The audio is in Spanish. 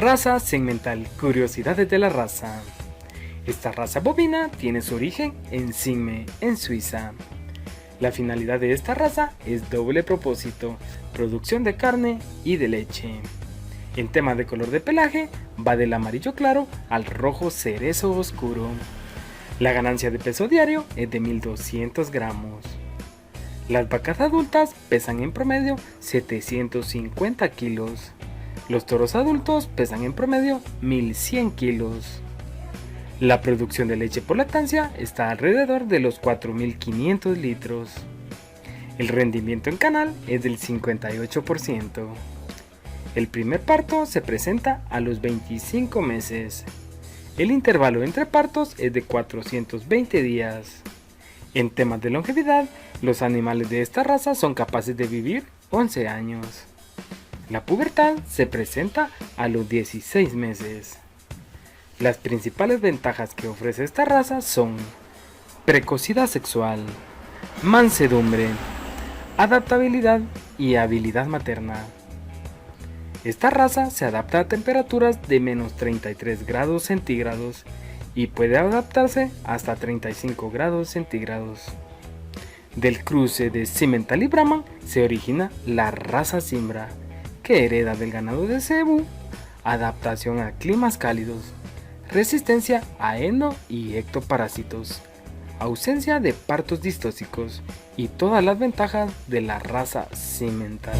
Raza segmental, curiosidades de la raza. Esta raza bovina tiene su origen en Simme, en Suiza. La finalidad de esta raza es doble propósito, producción de carne y de leche. En tema de color de pelaje, va del amarillo claro al rojo cerezo oscuro. La ganancia de peso diario es de 1200 gramos. Las vacas adultas pesan en promedio 750 kilos. Los toros adultos pesan en promedio 1100 kilos. La producción de leche por lactancia está alrededor de los 4500 litros. El rendimiento en canal es del 58%. El primer parto se presenta a los 25 meses. El intervalo entre partos es de 420 días. En temas de longevidad, los animales de esta raza son capaces de vivir 11 años. La pubertad se presenta a los 16 meses. Las principales ventajas que ofrece esta raza son precocidad sexual, mansedumbre, adaptabilidad y habilidad materna. Esta raza se adapta a temperaturas de menos 33 grados centígrados y puede adaptarse hasta 35 grados centígrados. Del cruce de Simmental y Brahman se origina la raza Simbra, que hereda del ganado de cebú, adaptación a climas cálidos, resistencia a endo y ectoparásitos, ausencia de partos distóxicos y todas las ventajas de la raza Simmental.